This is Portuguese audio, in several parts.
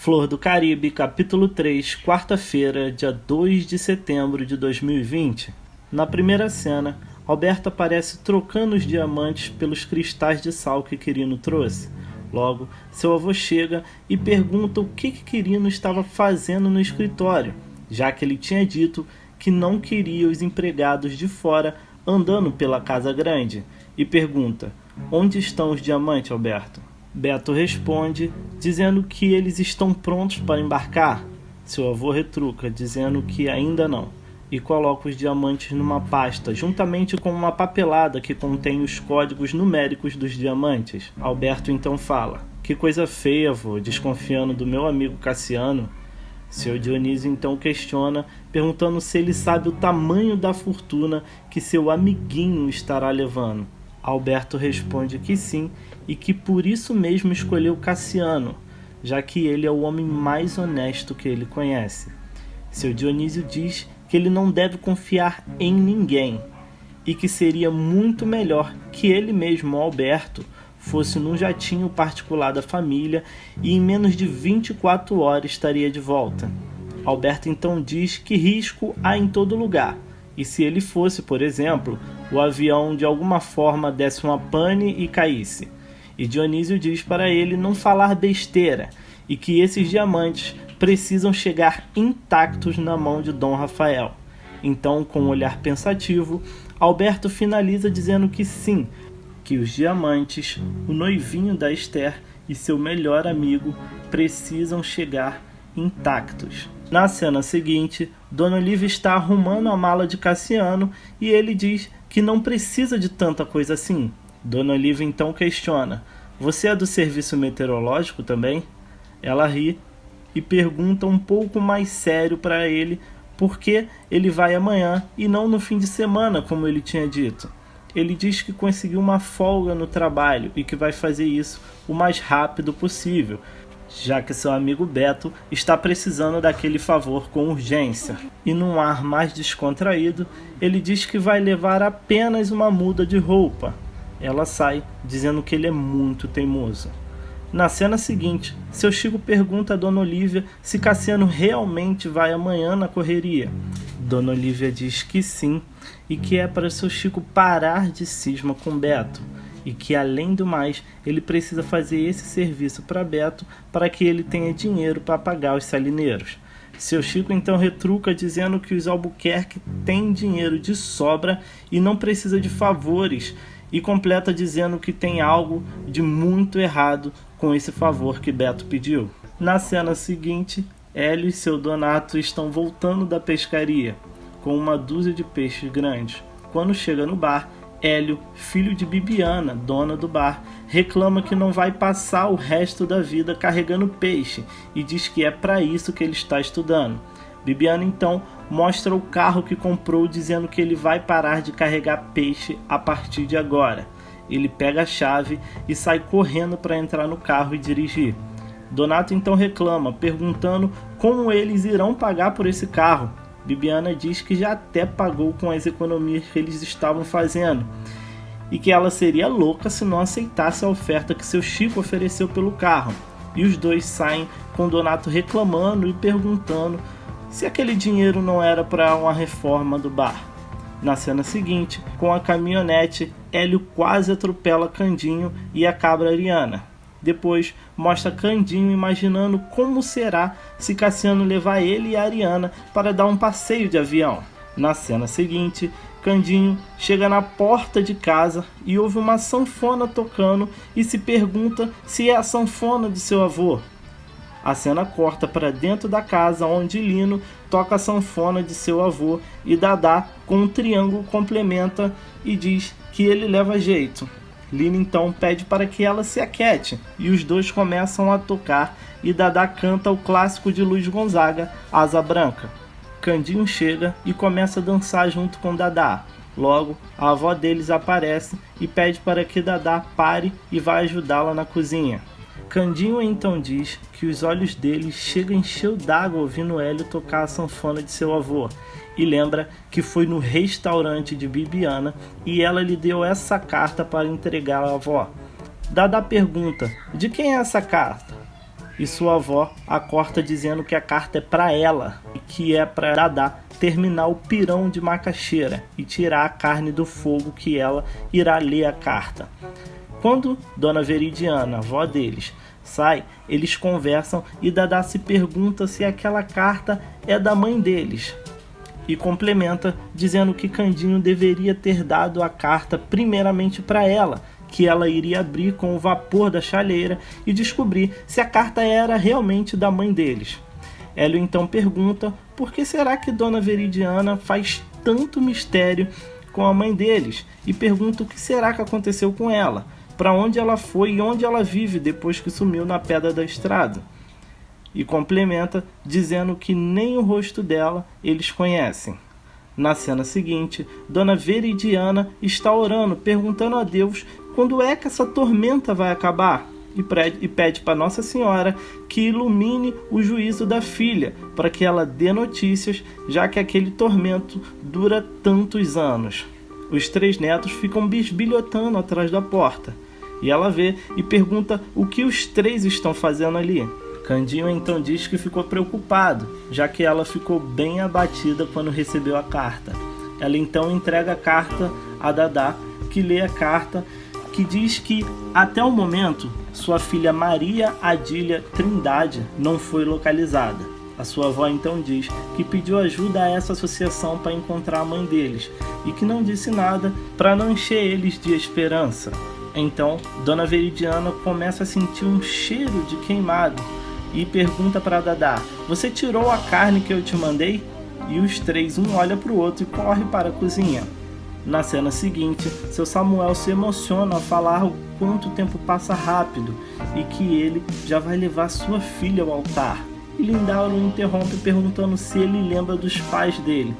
Flor do Caribe, capítulo 3, quarta-feira, dia 2 de setembro de 2020. Na primeira cena, Alberto aparece trocando os diamantes pelos cristais de sal que Quirino trouxe. Logo, seu avô chega e pergunta o que Quirino estava fazendo no escritório, já que ele tinha dito que não queria os empregados de fora andando pela casa grande, e pergunta: onde estão os diamantes, Alberto? Beto responde, dizendo que eles estão prontos para embarcar. Seu avô retruca, dizendo que ainda não, e coloca os diamantes numa pasta, juntamente com uma papelada que contém os códigos numéricos dos diamantes. Alberto então fala: que coisa feia, avô, desconfiando do meu amigo Cassiano. Seu Dionísio então questiona, perguntando se ele sabe o tamanho da fortuna que seu amiguinho estará levando. Alberto responde que sim, e que por isso mesmo escolheu Cassiano, já que ele é o homem mais honesto que ele conhece. Seu Dionísio diz que ele não deve confiar em ninguém, e que seria muito melhor que ele mesmo, Alberto, fosse num jatinho particular da família e em menos de 24 horas estaria de volta. Alberto então diz que risco há em todo lugar, e se ele fosse, por exemplo, o avião de alguma forma desse uma pane e caísse. E Dionísio diz para ele não falar besteira, e que esses diamantes precisam chegar intactos na mão de Dom Rafael. Então, com um olhar pensativo, Alberto finaliza dizendo que sim, que os diamantes, o noivinho da Esther e seu melhor amigo precisam chegar intactos. Na cena seguinte, Dona Olívia está arrumando a mala de Cassiano e ele diz que não precisa de tanta coisa assim. Dona Olívia então questiona: você é do serviço meteorológico também? Ela ri e pergunta um pouco mais sério para ele por que ele vai amanhã e não no fim de semana, como ele tinha dito. Ele diz que conseguiu uma folga no trabalho e que vai fazer isso o mais rápido possível, já que seu amigo Beto está precisando daquele favor com urgência. E num ar mais descontraído, ele diz que vai levar apenas uma muda de roupa. Ela sai, dizendo que ele é muito teimoso. Na cena seguinte, seu Chico pergunta a Dona Olívia se Cassiano realmente vai amanhã na correria. Dona Olívia diz que sim, e que é para seu Chico parar de cisma com Beto, e que, além do mais, ele precisa fazer esse serviço para Beto para que ele tenha dinheiro para pagar os salineiros. Seu Chico então retruca, dizendo que os Albuquerque têm dinheiro de sobra e não precisa de favores, e completa dizendo que tem algo de muito errado com esse favor que Beto pediu. Na cena seguinte, Hélio e seu Donato estão voltando da pescaria, com uma dúzia de peixes grandes. Quando chega no bar, Hélio, filho de Bibiana, dona do bar, reclama que não vai passar o resto da vida carregando peixe e diz que é para isso que ele está estudando. Bibiana então mostra o carro que comprou, dizendo que ele vai parar de carregar peixe a partir de agora. Ele pega a chave e sai correndo para entrar no carro e dirigir. Donato então reclama, perguntando como eles irão pagar por esse carro. Bibiana diz que já até pagou com as economias que eles estavam fazendo e que ela seria louca se não aceitasse a oferta que seu Chico ofereceu pelo carro. E os dois saem com Donato reclamando e perguntando se aquele dinheiro não era para uma reforma do bar. Na cena seguinte, com a caminhonete, Hélio quase atropela Candinho e a cabra Ariana. Depois mostra Candinho imaginando como será se Cassiano levar ele e a Ariana para dar um passeio de avião. Na cena seguinte, Candinho chega na porta de casa e ouve uma sanfona tocando e se pergunta se é a sanfona de seu avô. A cena corta para dentro da casa, onde Lino toca a sanfona de seu avô e Dadá, com um triângulo, complementa e diz que ele leva jeito. Lino então pede para que ela se aquiete e os dois começam a tocar e Dadá canta o clássico de Luiz Gonzaga, Asa Branca. Candinho chega e começa a dançar junto com Dadá. Logo, a avó deles aparece e pede para que Dadá pare e vá ajudá-la na cozinha. Candinho então diz que os olhos dele chegam a encher d'água ouvindo Hélio tocar a sanfona de seu avô e lembra que foi no restaurante de Bibiana e ela lhe deu essa carta para entregar à avó. Dadá pergunta: de quem é essa carta? e sua avó a corta dizendo que a carta é para ela e que é para Dadá terminar o pirão de macaxeira e tirar a carne do fogo, que ela irá ler a carta. Quando Dona Veridiana, a avó deles, sai, eles conversam e Dadá se pergunta se aquela carta é da mãe deles. E complementa dizendo que Candinho deveria ter dado a carta primeiramente para ela, que ela iria abrir com o vapor da chaleira e descobrir se a carta era realmente da mãe deles. Hélio então pergunta por que será que Dona Veridiana faz tanto mistério com a mãe deles e pergunta o que será que aconteceu com ela, para onde ela foi e onde ela vive depois que sumiu na pedra da estrada. E complementa dizendo que nem o rosto dela eles conhecem. Na cena seguinte, Dona Veridiana está orando, perguntando a Deus quando é que essa tormenta vai acabar e pede para Nossa Senhora que ilumine o juízo da filha, para que ela dê notícias, já que aquele tormento dura tantos anos. Os 3 netos ficam bisbilhotando atrás da porta, e ela vê e pergunta o que os 3 estão fazendo ali. Candinho então diz que ficou preocupado, já que ela ficou bem abatida quando recebeu a carta. Ela então entrega a carta a Dadá, que lê a carta, que diz que até o momento sua filha Maria Adília Trindade não foi localizada. A sua avó então diz que pediu ajuda a essa associação para encontrar a mãe deles e que não disse nada para não encher eles de esperança. Então, Dona Veridiana começa a sentir um cheiro de queimado e pergunta para Dadá: "Você tirou a carne que eu te mandei?" E os 3, um olha para o outro e corre para a cozinha. Na cena seguinte, seu Samuel se emociona ao falar o quanto o tempo passa rápido e que ele já vai levar sua filha ao altar. E Lindauro o interrompe perguntando se ele lembra dos pais dele.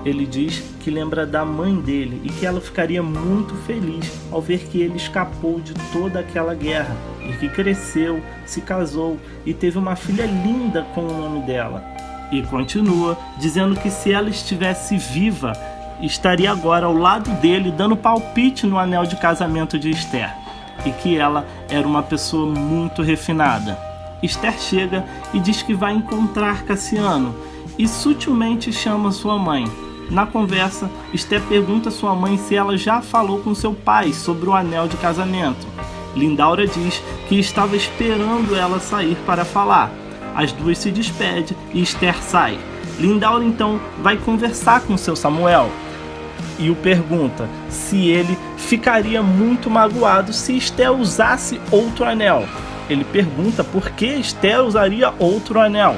Ele diz que lembra da mãe dele e que ela ficaria muito feliz ao ver que ele escapou de toda aquela guerra e que cresceu, se casou e teve uma filha linda com o nome dela. E continua dizendo que se ela estivesse viva, estaria agora ao lado dele dando palpite no anel de casamento de Esther e que ela era uma pessoa muito refinada. Esther chega e diz que vai encontrar Cassiano e sutilmente chama sua mãe. Na conversa, Esther pergunta a sua mãe se ela já falou com seu pai sobre o anel de casamento. Lindaura diz que estava esperando ela sair para falar. As duas se despedem e Esther sai. Lindaura então vai conversar com seu Samuel e o pergunta se ele ficaria muito magoado se Esther usasse outro anel. Ele pergunta por que Esther usaria outro anel.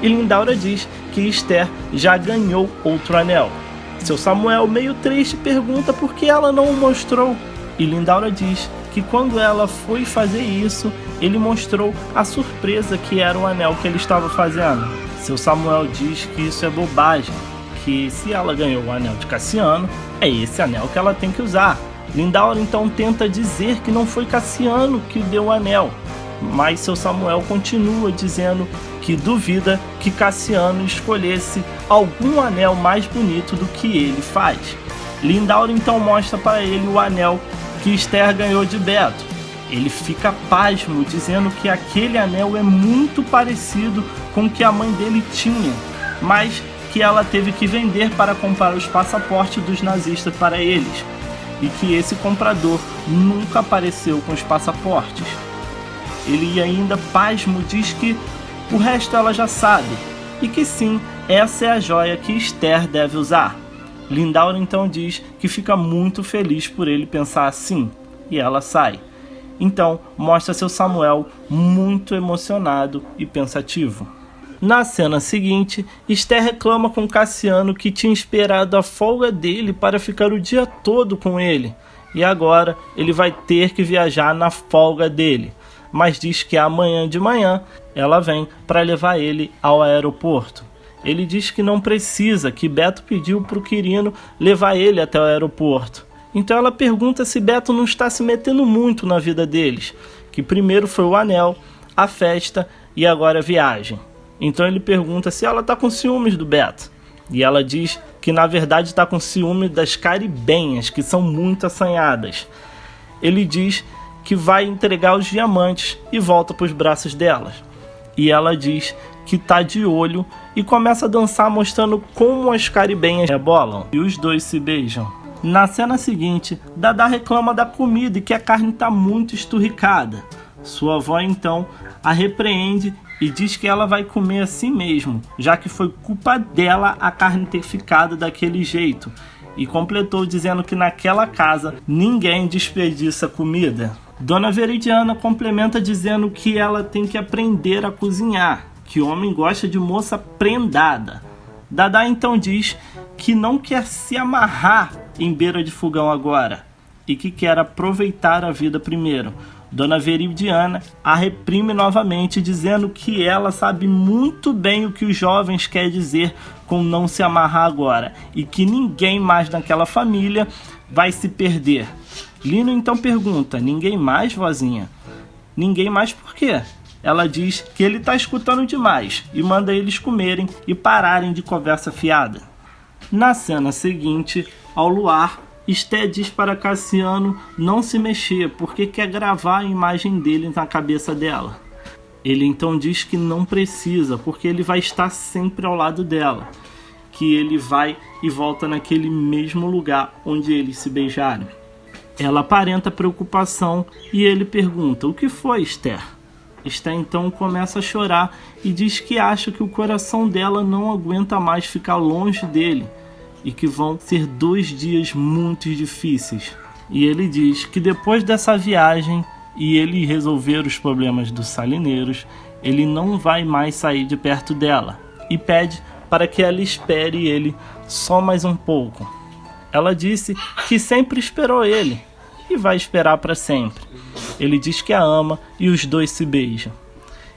E Lindaura diz que Esther já ganhou outro anel. Seu Samuel, meio triste, pergunta por que ela não o mostrou. E Lindaura diz que quando ela foi fazer isso, ele mostrou a surpresa que era o anel que ele estava fazendo. Seu Samuel diz que isso é bobagem, que se ela ganhou o anel de Cassiano, é esse anel que ela tem que usar. Lindaura então tenta dizer que não foi Cassiano que deu o anel, mas seu Samuel continua dizendo que duvida que Cassiano escolhesse algum anel mais bonito do que ele faz. Lindaura então mostra para ele o anel que Esther ganhou de Beto. Ele fica pasmo, dizendo que aquele anel é muito parecido com o que a mãe dele tinha, mas que ela teve que vender para comprar os passaportes dos nazistas para eles, e que esse comprador nunca apareceu com os passaportes. Ele ainda, pasmo, diz que o resto ela já sabe, e que sim, essa é a joia que Esther deve usar. Lindaura então diz que fica muito feliz por ele pensar assim, e ela sai. Então mostra seu Samuel muito emocionado e pensativo. Na cena seguinte, Esther reclama com Cassiano que tinha esperado a folga dele para ficar o dia todo com ele, e agora ele vai ter que viajar na folga dele, mas diz que amanhã de manhã ela vem para levar ele ao aeroporto. Ele diz que não precisa, que Beto pediu para o Quirino levar ele até o aeroporto. Então ela pergunta se Beto não está se metendo muito na vida deles, que primeiro foi o anel, a festa e agora a viagem. Então ele pergunta se ela está com ciúmes do Beto. E ela diz que na verdade está com ciúme das caribenhas, que são muito assanhadas. Ele diz que vai entregar os diamantes e volta para os braços delas. e ela diz que tá de olho e começa a dançar mostrando como as caribenhas rebolam e os dois se beijam. Na cena seguinte, Dada reclama da comida e que a carne tá muito esturricada. Sua avó então a repreende e diz que ela vai comer assim mesmo, já que foi culpa dela a carne ter ficado daquele jeito. E completou dizendo que naquela casa ninguém desperdiça comida. Dona Veridiana complementa dizendo que ela tem que aprender a cozinhar, que homem gosta de moça prendada. Dada então diz que não quer se amarrar em beira de fogão agora e que quer aproveitar a vida primeiro. Dona Veridiana a reprime novamente, dizendo que ela sabe muito bem o que os jovens querem dizer com não se amarrar agora e que ninguém mais naquela família vai se perder. Lino então pergunta: ninguém mais, vozinha? Ninguém mais por quê? Ela diz que ele está escutando demais e manda eles comerem e pararem de conversa fiada. Na cena seguinte, ao luar, Esté diz para Cassiano não se mexer porque quer gravar a imagem dele na cabeça dela. Ele então diz que não precisa porque ele vai estar sempre ao lado dela, que ele vai e volta naquele mesmo lugar onde eles se beijaram. Ela aparenta preocupação e ele pergunta: o que foi, Esther? Esther então começa a chorar e diz que acha que o coração dela não aguenta mais ficar longe dele e que vão ser 2 dias muito difíceis. E ele diz que depois dessa viagem e ele resolver os problemas dos salineiros, ele não vai mais sair de perto dela e pede para que ela espere ele só mais um pouco. Ela disse que sempre esperou ele e vai esperar para sempre. Ele diz que a ama e os dois se beijam.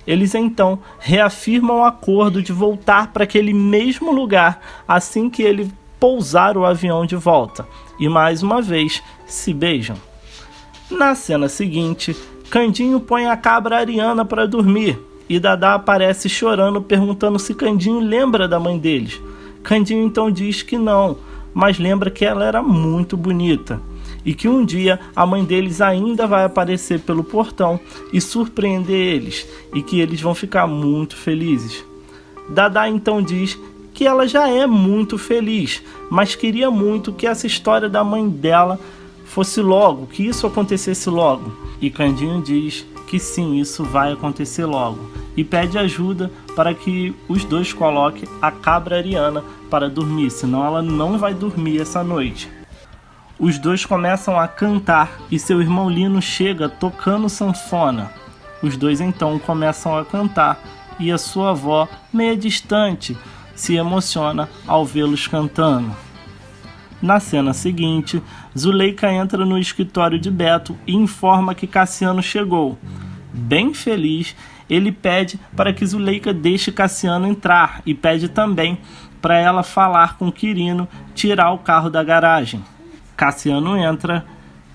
Eles então reafirmam o acordo de voltar para aquele mesmo lugar assim que ele pousar o avião de volta e mais uma vez se beijam. Na cena seguinte, Candinho põe a cabra Ariana para dormir e Dada aparece chorando perguntando se Candinho lembra da mãe deles. Candinho então diz que não, mas lembra que ela era muito bonita e que um dia a mãe deles ainda vai aparecer pelo portão e surpreender eles e que eles vão ficar muito felizes. Dada então diz que ela já é muito feliz, mas queria muito que essa história da mãe dela fosse logo, que isso acontecesse logo. E Candinho diz que sim, isso vai acontecer logo. E pede ajuda para que os dois coloquem a cabra Ariana para dormir, senão ela não vai dormir essa noite. Os dois começam a cantar e seu irmão Lino chega tocando sanfona. Os dois então começam a cantar e a sua avó, meio distante, se emociona ao vê-los cantando. Na cena seguinte, Zuleika entra no escritório de Beto e informa que Cassiano chegou. Bem feliz, ele pede para que Zuleika deixe Cassiano entrar e pede também para ela falar com Quirino tirar o carro da garagem. Cassiano entra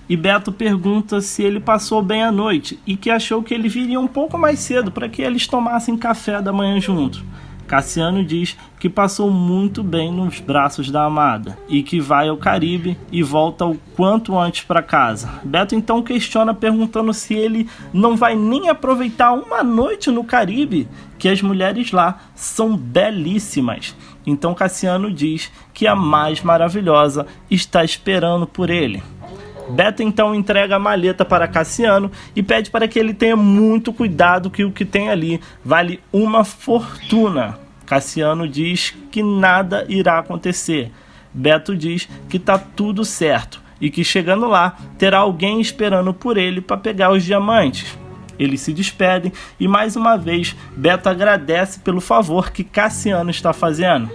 e Beto pergunta se ele passou bem a noite e que achou que ele viria um pouco mais cedo para que eles tomassem café da manhã juntos. Cassiano diz que passou muito bem nos braços da amada e que vai ao Caribe e volta o quanto antes para casa. Beto então questiona perguntando se ele não vai nem aproveitar uma noite no Caribe, que as mulheres lá são belíssimas. Então Cassiano diz que a mais maravilhosa está esperando por ele. Beto então entrega a maleta para Cassiano e pede para que ele tenha muito cuidado que o que tem ali vale uma fortuna. Cassiano diz que nada irá acontecer. Beto diz que está tudo certo e que chegando lá terá alguém esperando por ele para pegar os diamantes. Eles se despedem e mais uma vez Beto agradece pelo favor que Cassiano está fazendo.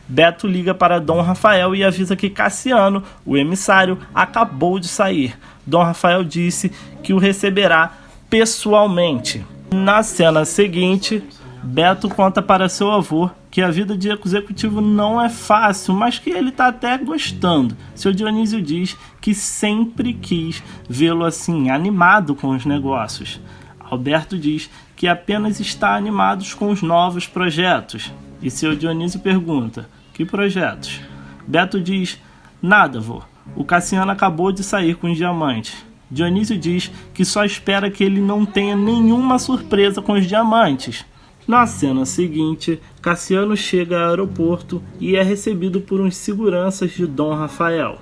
Beto liga para Dom Rafael e avisa que Cassiano, o emissário, acabou de sair. Dom Rafael disse que o receberá pessoalmente. Na cena seguinte, Beto conta para seu avô que a vida de executivo não é fácil, mas que ele está até gostando. Seu Dionísio diz que sempre quis vê-lo assim, animado com os negócios. Alberto diz que apenas está animado com os novos projetos. E seu Dionísio pergunta: que projetos? Beto diz: nada, vô. O Cassiano acabou de sair com os diamantes. Dionísio diz que só espera que ele não tenha nenhuma surpresa com os diamantes. Na cena seguinte, Cassiano chega ao aeroporto e é recebido por uns seguranças de Dom Rafael.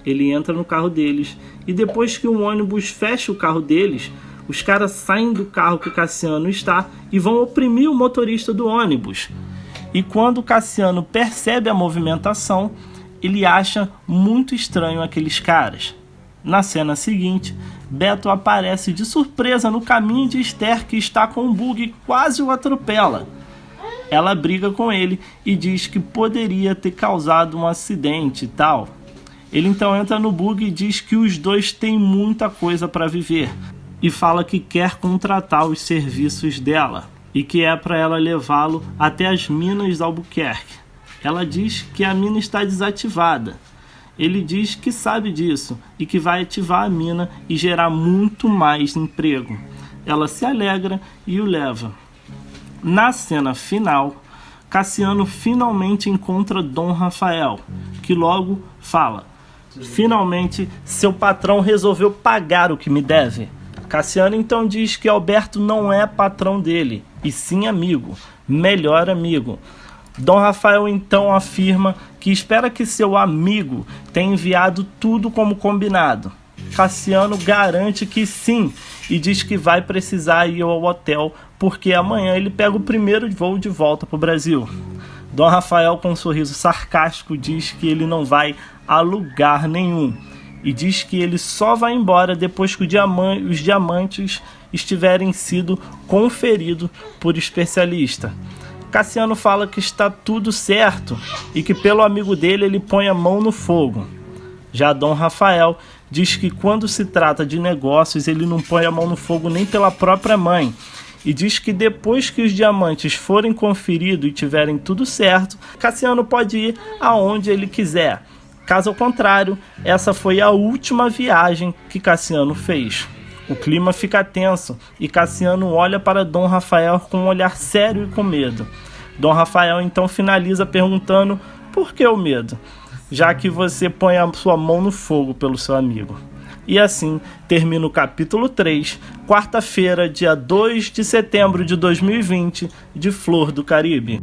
Ele entra no carro deles e depois que o ônibus fecha o carro deles, os caras saem do carro que Cassiano está e vão oprimir o motorista do ônibus. E quando Cassiano percebe a movimentação, ele acha muito estranho aqueles caras. Na cena seguinte, Beto aparece de surpresa no caminho de Esther, que está com um bug e quase o atropela. Ela briga com ele e diz que poderia ter causado um acidente e tal. Ele então entra no bug e diz que os dois têm muita coisa para viver e fala que quer contratar os serviços dela e que é para ela levá-lo até as minas de Albuquerque. Ela diz que a mina está desativada. Ele diz que sabe disso e que vai ativar a mina e gerar muito mais emprego. Ela se alegra e o leva. Na cena final, Cassiano finalmente encontra Dom Rafael, que logo fala: finalmente seu patrão resolveu pagar o que me deve. Cassiano então diz que Alberto não é patrão dele, e sim amigo, melhor amigo. Dom Rafael então afirma que espera que seu amigo tenha enviado tudo como combinado. Cassiano garante que sim e diz que vai precisar ir ao hotel porque amanhã ele pega o primeiro voo de volta para o Brasil. Dom Rafael, com um sorriso sarcástico, diz que ele não vai a lugar nenhum e diz que ele só vai embora depois que os diamantes estiverem sido conferidos por especialista. Cassiano fala que está tudo certo e que pelo amigo dele ele põe a mão no fogo. Já Dom Rafael diz que quando se trata de negócios ele não põe a mão no fogo nem pela própria mãe e diz que depois que os diamantes forem conferidos e tiverem tudo certo, Cassiano pode ir aonde ele quiser. Caso contrário, essa foi a última viagem que Cassiano fez. O clima fica tenso e Cassiano olha para Dom Rafael com um olhar sério e com medo. Dom Rafael então finaliza perguntando: por que o medo? Já que você põe a sua mão no fogo pelo seu amigo. E assim termina o capítulo 3, quarta-feira, dia 2 de setembro de 2020, de Flor do Caribe.